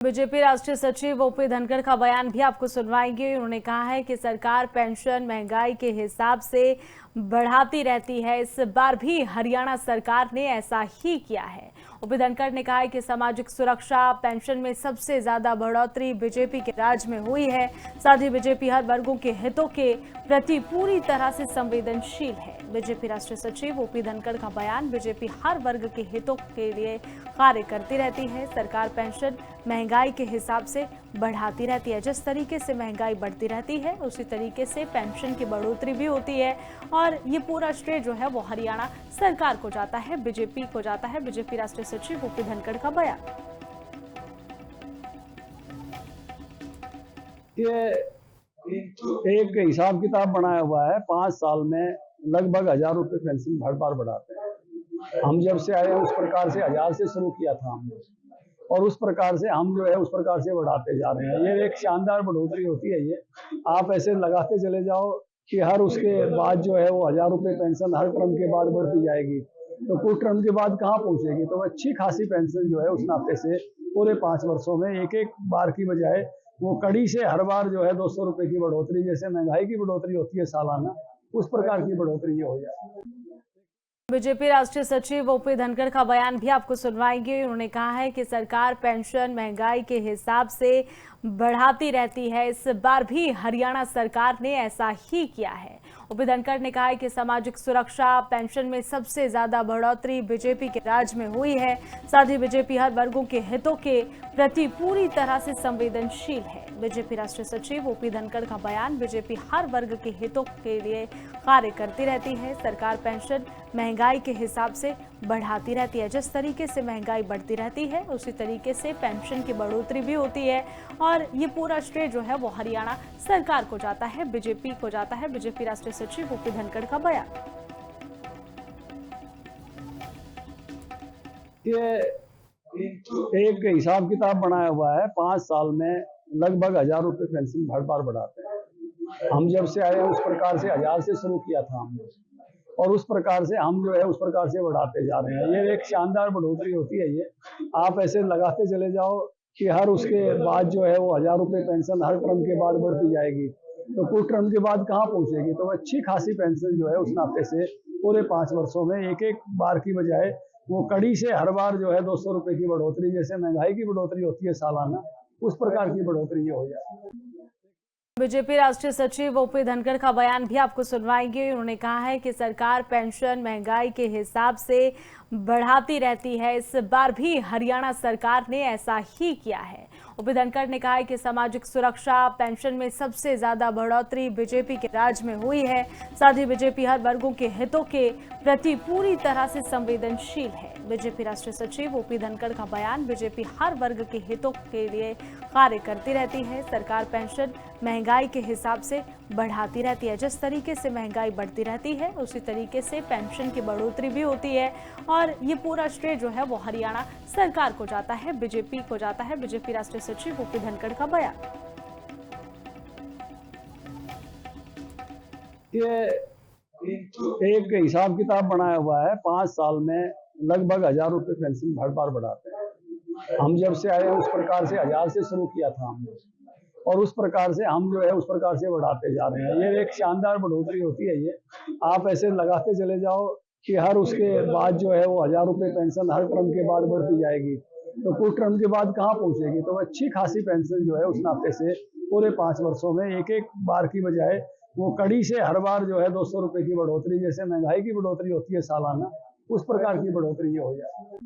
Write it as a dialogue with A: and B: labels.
A: BJP राष्ट्रीय सचिव OP Dhankhar का बयान भी आपको सुनवाएंगे। उन्होंने कहा है कि सरकार पेंशन महंगाई के हिसाब से बढ़ाती रहती है। इस बार भी हरियाणा सरकार ने ऐसा ही किया है। ओपी धनखड़ ने कहा है कि सामाजिक सुरक्षा पेंशन में सबसे ज्यादा बढ़ोतरी बीजेपी के राज में हुई है। साथ ही बीजेपी हर वर्गों के हितों के प्रति पूरी तरह से संवेदनशील है। बीजेपी राष्ट्रीय सचिव ओपी धनखड़ का बयान। बीजेपी हर वर्ग के हितों के लिए कार्य करती रहती है। सरकार पेंशन महंगाई के हिसाब से बढ़ाती रहती है। जिस तरीके से महंगाई बढ़ती रहती है उसी तरीके से पेंशन की बढ़ोतरी भी होती है और ये पूरा श्रेय जो है वो हरियाणा सरकार को जाता है, बीजेपी को जाता है। बीजेपी राष्ट्रीय सचिव ओपी धनखड़ का बयान।
B: ये एक हिसाब किताब बनाया हुआ है, 5 साल में लगभग 1000 रुपये पेंशन हर बार बढ़ाते हैं। हम जब से आए उस प्रकार से 1000 से शुरू किया था हमने, और उस प्रकार से हम जो है उस प्रकार से बढ़ाते जा रहे हैं। ये एक शानदार बढ़ोतरी होती है। ये आप ऐसे लगाते चले जाओ कि हर उसके बाद जो है वो 1000 रुपये पेंशन हर टर्म के बाद बढ़ती जाएगी, तो कुछ टर्म के बाद कहाँ पहुंचेगी। तो अच्छी खासी पेंशन जो है उस नाते से पूरे 5 वर्षों में एक एक बार की बजाय वो कड़ी से हर बार जो है 200 रुपये की बढ़ोतरी, जैसे महंगाई की बढ़ोतरी होती है सालाना, उस प्रकार की बढ़ोतरी ये हो जाए।
A: बीजेपी राष्ट्रीय सचिव ओपी धनखड़ का बयान भी आपको सुनवाएंगे। उन्होंने कहा है कि सरकार पेंशन महंगाई के हिसाब से बढ़ाती रहती है। इस बार भी हरियाणा सरकार ने ऐसा ही किया है। ओपी धनखड़ ने कहा है कि सामाजिक सुरक्षा पेंशन में सबसे ज्यादा बढ़ोतरी बीजेपी के राज में हुई है। साथ ही बीजेपी हर वर्गों के हितों के प्रति पूरी तरह से संवेदनशील है। बीजेपी राष्ट्रीय सचिव ओपी धनखड़ का बयान। बीजेपी हर वर्ग के हितों के लिए कार्य करती रहती है। सरकार पेंशन महंगाई के हिसाब से बढ़ाती रहती है। जिस तरीके से महंगाई बढ़ती रहती है उसी तरीके से पेंशन की बढ़ोतरी भी होती है और ये पूरा श्रेय जो है वो हरियाणा सरकार को जाता है, बीजेपी को जाता है। बीजेपी राष्ट्रीय सचिव ओपी धनखड़ का बयान।
B: ये एक हिसाब किताब बनाया हुआ है, 5 साल में लगभग 1000 रुपये पेंशन हर बार बढ़ाते हैं। हम जब से आए उस प्रकार से 1000 से शुरू किया था हमने, और उस प्रकार से हम जो है उस प्रकार से बढ़ाते जा रहे हैं। ये एक शानदार बढ़ोतरी होती है। ये आप ऐसे लगाते चले जाओ कि हर उसके बाद जो है वो 1000 रुपये पेंशन हर टर्म के बाद बढ़ती जाएगी, तो कुछ टर्म के बाद कहाँ पहुंचेगी। तो अच्छी खासी पेंशन जो है उस नाते से पूरे 5 वर्षों में एक एक बार की बजाय वो कड़ी से हर बार जो है 200 रुपये की बढ़ोतरी, जैसे महंगाई की बढ़ोतरी होती है सालाना, उस प्रकार की बढ़ोतरी ये हो जाए।
A: बीजेपी राष्ट्रीय सचिव ओपी धनखड़ का बयान भी आपको सुनवाएंगे। उन्होंने कहा है कि सरकार पेंशन महंगाई के हिसाब से बढ़ाती रहती है। इस बार भी हरियाणा सरकार ने ऐसा ही किया है। ओपी धनखड़ ने कहा है कि सामाजिक सुरक्षा पेंशन में सबसे ज्यादा बढ़ोतरी बीजेपी के राज में हुई है। साथ ही बीजेपी हर वर्गों के हितों के प्रति पूरी तरह से संवेदनशील है। बीजेपी राष्ट्रीय सचिव ओपी धनखड़ का बयान। बीजेपी हर वर्ग के हितों के लिए कार्य करती रहती है। सरकार पेंशन महंगाई के हिसाब से बढ़ाती रहती है। जिस तरीके से महंगाई बढ़ती रहती है उसी तरीके से पेंशन की बढ़ोतरी भी होती है और ये पूरा श्रेय जो है वो हरियाणा सरकार को जाता है, बीजेपी को जाता है। बीजेपी राष्ट्रीय सचिव ओपी धनखड़ का बयान।
B: ये एक हिसाब किताब बनाया हुआ है, 5 साल में लगभग 1000 रुपये पेंशन हर बार बढ़ाते हैं। हम जब से आए उस प्रकार से 1000 से शुरू किया था हमने, और उस प्रकार से हम जो है उस प्रकार से बढ़ाते जा रहे हैं। ये एक शानदार बढ़ोतरी होती है। ये आप ऐसे लगाते चले जाओ कि हर उसके बाद जो है वो 1000 रुपये पेंशन हर टर्म के बाद बढ़ती जाएगी, तो कुछ टर्म के बाद कहाँ पहुंचेगी। तो अच्छी खासी पेंशन जो है उस नाते से पूरे 5 वर्षों में एक एक बार की बजाय वो कड़ी से हर बार जो है 200 रुपये की बढ़ोतरी, जैसे महंगाई की बढ़ोतरी होती है सालाना, उस प्रकार की बढ़ोतरी ये हो जाए।